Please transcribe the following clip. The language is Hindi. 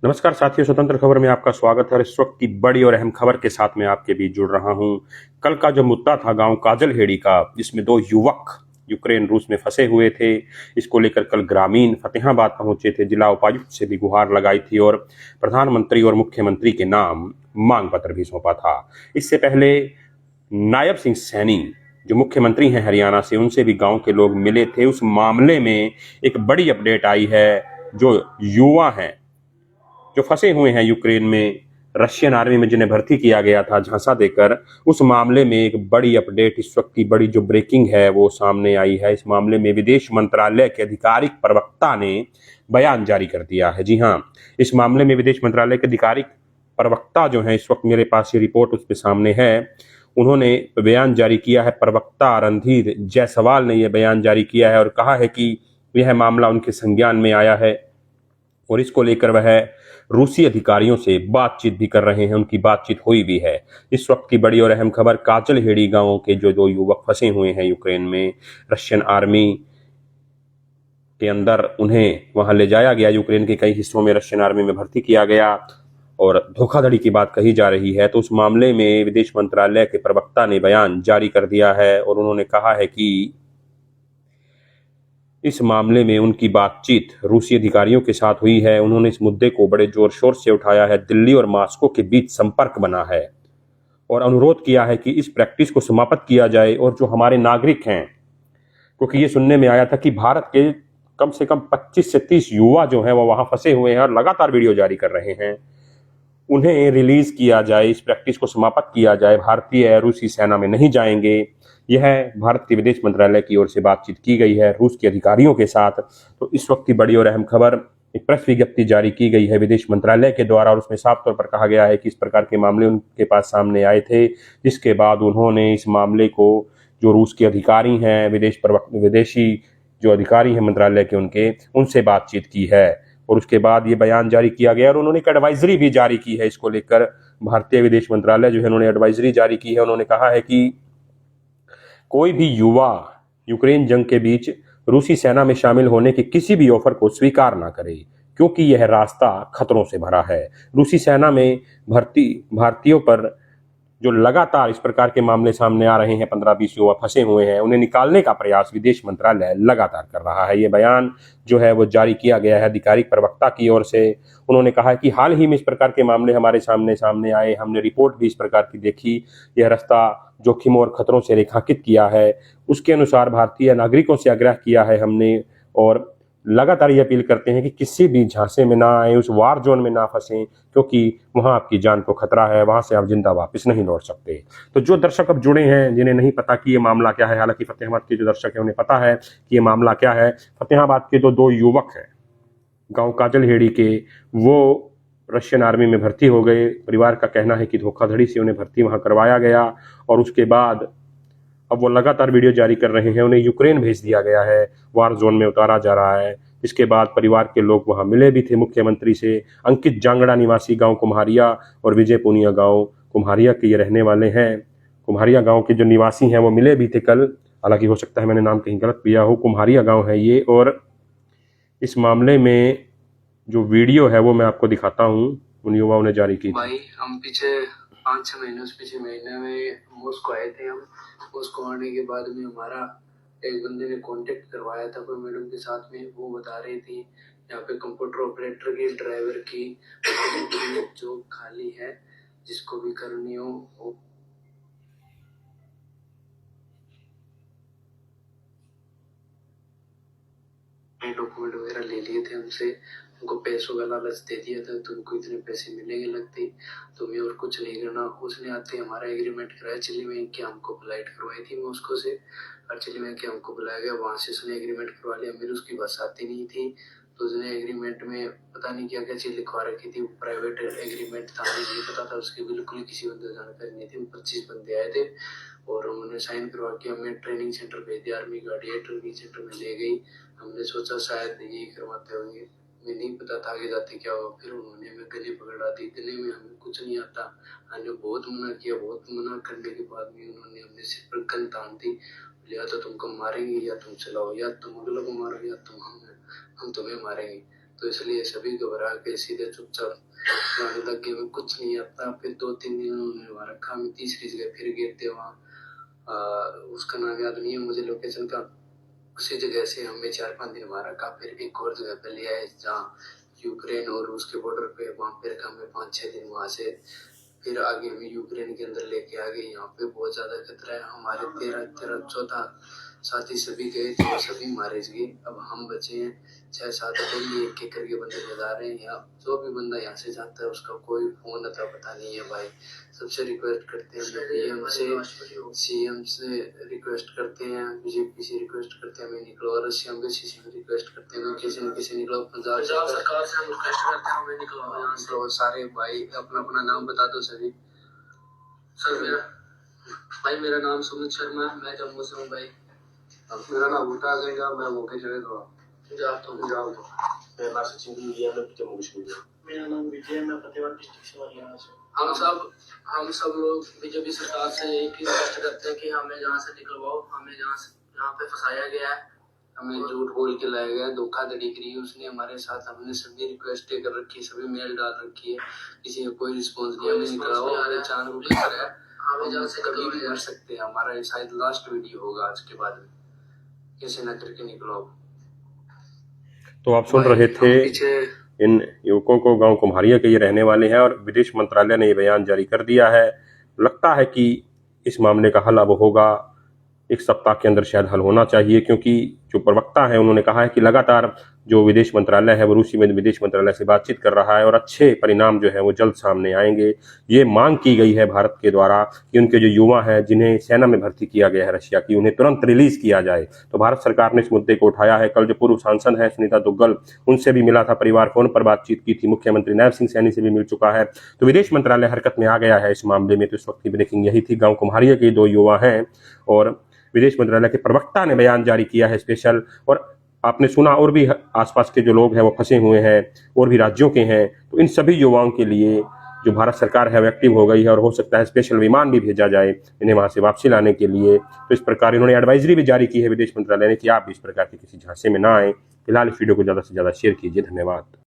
नमस्कार साथियों, स्वतंत्र खबर में आपका स्वागत है और इस वक्त की बड़ी और अहम खबर के साथ मैं आपके बीच जुड़ रहा हूं। कल का जो मुद्दा था गांव काजलहेड़ी का, जिसमें दो युवक यूक्रेन रूस में फंसे हुए थे, इसको लेकर कल ग्रामीण फतेहाबाद पहुंचे थे। जिला उपायुक्त से भी गुहार लगाई थी और प्रधानमंत्री और मुख्यमंत्री के नाम मांग पत्र भी सौंपा था। इससे पहले नायब सिंह सैनी जो मुख्यमंत्री हैं हरियाणा से, उनसे भी गांव के लोग मिले थे। उस मामले में एक बड़ी अपडेट आई है। जो युवा हैं जो फंसे हुए हैं यूक्रेन में, रशियन आर्मी में जिन्हें भर्ती किया गया था झांसा देकर, उस मामले में एक बड़ी अपडेट, इस वक्त की बड़ी जो ब्रेकिंग है वो सामने आई है। इस मामले में विदेश मंत्रालय के आधिकारिक प्रवक्ता ने बयान जारी कर दिया है। जी हाँ, इस मामले में विदेश मंत्रालय के आधिकारिक प्रवक्ता जो है, इस वक्त मेरे पास ये रिपोर्ट उस पर सामने है, उन्होंने बयान जारी किया है। प्रवक्ता रणधीर जायसवाल ने यह बयान जारी किया है और कहा है कि यह मामला उनके संज्ञान में आया है और इसको लेकर वह रूसी अधिकारियों से बातचीत भी कर रहे हैं। उनकी बातचीत हुई भी है। इस वक्त की बड़ी और अहम खबर, काजलहेड़ी गांव के जो दो युवक फंसे हुए हैं यूक्रेन में, रशियन आर्मी के अंदर उन्हें वहां ले जाया गया, यूक्रेन के कई हिस्सों में रशियन आर्मी में भर्ती किया गया और धोखाधड़ी की बात कही जा रही है। तो उस मामले में विदेश मंत्रालय के प्रवक्ता ने बयान जारी कर दिया है और उन्होंने कहा है कि इस मामले में उनकी बातचीत रूसी अधिकारियों के साथ हुई है। उन्होंने इस मुद्दे को बड़े जोर शोर से उठाया है। दिल्ली और मॉस्को के बीच संपर्क बना है और अनुरोध किया है कि इस प्रैक्टिस को समाप्त किया जाए और जो हमारे नागरिक हैं, क्योंकि ये सुनने में आया था कि भारत के कम से कम 25 से 30 युवा जो हैं वो वहां फंसे हुए हैं और लगातार वीडियो जारी कर रहे हैं, उन्हें रिलीज किया जाए, इस प्रैक्टिस को समाप्त किया जाए। भारतीय रूसी सेना में नहीं जाएंगे। यह भारत के विदेश मंत्रालय की ओर से बातचीत की गई है रूस के अधिकारियों के साथ। तो इस वक्त की बड़ी और अहम खबर, एक प्रेस विज्ञप्ति जारी की गई है विदेश मंत्रालय के द्वारा और उसमें साफ तौर पर कहा गया है कि इस प्रकार के मामले उनके पास सामने आए थे, जिसके बाद उन्होंने इस मामले को, जो रूस के अधिकारी हैं, विदेशी जो अधिकारी हैं मंत्रालय के, उनसे बातचीत की है और उसके बाद ये बयान जारी किया गया और उन्होंने एक एडवाइजरी भी जारी की है इसको लेकर। भारतीय विदेश मंत्रालय जो है, उन्होंने एडवाइजरी जारी की है। उन्होंने कहा है कि कोई भी युवा यूक्रेन जंग के बीच रूसी सेना में शामिल होने के किसी भी ऑफर को स्वीकार ना करे, क्योंकि यह रास्ता खतरों से भरा है। रूसी सेना में भर्ती भारतीयों पर जो लगातार इस प्रकार के मामले सामने आ रहे हैं, 15-20 युवा फंसे हुए हैं, उन्हें निकालने का प्रयास विदेश मंत्रालय लगातार कर रहा है। ये बयान जो है वो जारी किया गया है आधिकारिक प्रवक्ता की ओर से। उन्होंने कहा है कि हाल ही में इस प्रकार के मामले हमारे सामने आए, हमने रिपोर्ट भी इस प्रकार की देखी। यह रास्ता जोखिमों और खतरों से रेखांकित किया है। उसके अनुसार भारतीय नागरिकों से आग्रह किया है हमने और लगातार ये अपील करते हैं कि किसी भी झांसे में ना आए, उस वार जोन में ना फंसें, क्योंकि वहां आपकी जान को खतरा है, वहां से आप जिंदा वापस नहीं लौट सकते। तो जो दर्शक अब जुड़े हैं, जिन्हें नहीं पता कि ये मामला क्या है, हालांकि फतेहाबाद के जो दर्शक हैं उन्हें पता है कि ये मामला क्या है। फतेहाबाद के दो युवक हैं गांव काजलहेड़ी के, वो रशियन आर्मी में भर्ती हो गए। परिवार का कहना है कि धोखाधड़ी से उन्हें भर्ती वहां करवाया गया और उसके बाद अब वो लगातार वीडियो जारी कर रहे हैं। उन्हें यूक्रेन भेज दिया गया है, वार जोन में उतारा जा रहा है। इसके बाद परिवार के लोग वहां मिले भी थे मुख्यमंत्री से। अंकित जांगड़ा निवासी गांव कुम्हारिया और विजय पुनिया गांव कुम्हारिया के ये रहने वाले हैं। कुम्हारिया गांव के जो निवासी हैं वो मिले भी थे कल, हालांकि हो सकता है मैंने नाम कहीं गलत दिया हो। कुम्हारिया गांव है ये और इस मामले में जो वीडियो है वो मैं आपको दिखाता हूँ, उन युवाओं ने जारी की थी। भाई हम पीछे 5-6 महीने, उस पीछे महीने में मॉस्को आए थे। हम मॉस्को आने के बाद में हमारा एक बंदे ने कांटेक्ट करवाया था कोई मैडम के साथ में। वो बता रही थी यहाँ पे कंप्यूटर ऑपरेटर की, ड्राइवर की जो खाली है, जिसको भी करनी हो वो डॉक्यूमेंट वगैरह ले लिए थे हमसे। उनको पैसों का लालच दे दिया था, तुमको इतने पैसे मिलेंगे लगते, तुम्हें और कुछ नहीं करना। उसने आते हमारा एग्रीमेंट कराया चिली में कि हमको फ्लाइट करवाई थी मॉस्को से, और चिली में कि हमको बुलाया गया, वहां से उसने एग्रीमेंट करवा लिया। मेरी उसकी बस आती नहीं थी तो उसने एग्रीमेंट में पता नहीं क्या क्या चीज लिखवा रखी थी। प्राइवेट एग्रीमेंट था, मुझे नहीं पता था उसकी बिल्कुल ही किसी बंदे जानकारी नहीं थी। 25 बंदे आए थे और उन्होंने साइन करवा के हमें ट्रेनिंग सेंटर भेज दिया। आर्मी गाड़ी है, ट्रेनिंग सेंटर में ले गई। हमने सोचा शायद यही करवाते होंगे, हमें नहीं पता था आगे जाते क्या हुआ। फिर उन्होंने हमें गले पकड़ा दी। गले में हमें कुछ नहीं आता, हमने बहुत मना किया। बहुत मना करने के बाद में उन्होंने अपने सिर पर गन तान दी। या तो तुमको मारेंगे या तुम चलाओ, या तुम अगले को मारो या हम तुम्हें मारेंगे। तो तो इसलिए सभी घबरा के सीधे चुपचाप जाने लग गए। मैं कुछ नहीं आता। फिर 2-3 दिन उन्होंने वहाँ रखा। हम तीसरी जगह फिर गए थे वहाँ, उसका नाम याद नहीं है मुझे लोकेशन का। उसी जगह से हमें 4-5 दिन वहाँ रखा। फिर एक और जगह पे ले आए जहाँ यूक्रेन और रूस के बॉर्डर पे, वहाँ पे रखा हमें 5-6 दिन। वहाँ से फिर आगे हमें यूक्रेन के अंदर लेके आ गए। यहाँ पे बहुत ज्यादा खतरा है। हमारे 13-14 साथी सभी गए थे, वो सभी मारे गए। अब हम बचे हैं 6-7 डेली एक एक करके बंदे बता रहे हैं। यहाँ जो भी बंदा यहाँ से जाता है उसका कोई फोन अता पता नहीं है भाई। सबसे रिक्वेस्ट करते हैं, सीएम से रिक्वेस्ट करते हैं, बीजेपी से रिक्वेस्ट करते हैं हमें निकलो, और सीएम से रिक्वेस्ट करते हैं किसी न किसी निकलो। पंजाब सरकार से हम रिक्वेस्ट करते हैं हमें निकलो यहाँ से। और सारे भाई अपना अपना नाम बता दो सभी। सर मेरा नाम सुमित शर्मा है, मैं जम्मू से हूँ भाई। मेरा नाम बूटा गएगा, मैं मौके चले तो पंजाब तो। मेरा नाम सचिन गुलिया, मैं जम्मू कश्मीर। मेरा नाम विजय, मैं फतेहबाद डिस्ट्रिक्ट से हरियाणा से। हम सब लोग बीजेपी सरकार से एक ही रिक्वेस्ट करते हैं कि हमें यहाँ से निकलवाओ। हमें यहाँ पे फंसाया गया है, हमें झूठ बोल के लाया गया, धोखाधड़ी करी है उसने हमारे साथ। हमने सभी रिक्वेस्ट कर रखी है, सभी मेल डाल रखी है, किसी ने कोई रिस्पॉन्स दिया नहीं। निकलवाओ, हमें चांद लेकर है, हमें जहाँ से कभी भी मर सकते हैं। हमारा शायद लास्ट वीडियो होगा आज के बाद में, कैसे न करके निकलो। तो आप सुन रहे थे इन युवकों को, गांव कुम्हारिया के ये रहने वाले हैं, और विदेश मंत्रालय ने ये बयान जारी कर दिया है। लगता है कि इस मामले का हल अब होगा, एक सप्ताह के अंदर शायद हल होना चाहिए, क्योंकि जो प्रवक्ता है उन्होंने कहा है कि लगातार जो विदेश मंत्रालय है वो रूसी में विदेश मंत्रालय से बातचीत कर रहा है और अच्छे परिणाम जो है वो जल्द सामने आएंगे। ये मांग की गई है भारत के द्वारा कि उनके जो युवा हैं जिन्हें सेना में भर्ती किया गया है रशिया की, उन्हें तुरंत रिलीज किया जाए। तो भारत सरकार ने इस मुद्दे को उठाया है। कल जो पूर्व सांसद है सुनीता दुग्गल, उनसे भी मिला था परिवार, फोन पर बातचीत की थी। मुख्यमंत्री नैब सिंह सैनी से भी मिल चुका है। तो विदेश मंत्रालय हरकत में आ गया है इस मामले में। तो इस वक्त की ब्रेकिंग यही थी। गाँव कुम्हारिया के 2 युवा हैं और विदेश मंत्रालय के प्रवक्ता ने बयान जारी किया है स्पेशल। और आपने सुना और भी आसपास के जो लोग हैं वो फंसे हुए हैं और भी राज्यों के हैं। तो इन सभी युवाओं के लिए जो भारत सरकार है वो एक्टिव हो गई है और हो सकता है स्पेशल विमान भी भेजा जाए इन्हें वहां से वापसी लाने के लिए। तो इस प्रकार इन्होंने एडवाइजरी भी जारी की है विदेश मंत्रालय ने कि आप इस प्रकार के किसी झांसे में ना आए। फिलहाल इस वीडियो को ज़्यादा से ज़्यादा शेयर कीजिए। धन्यवाद।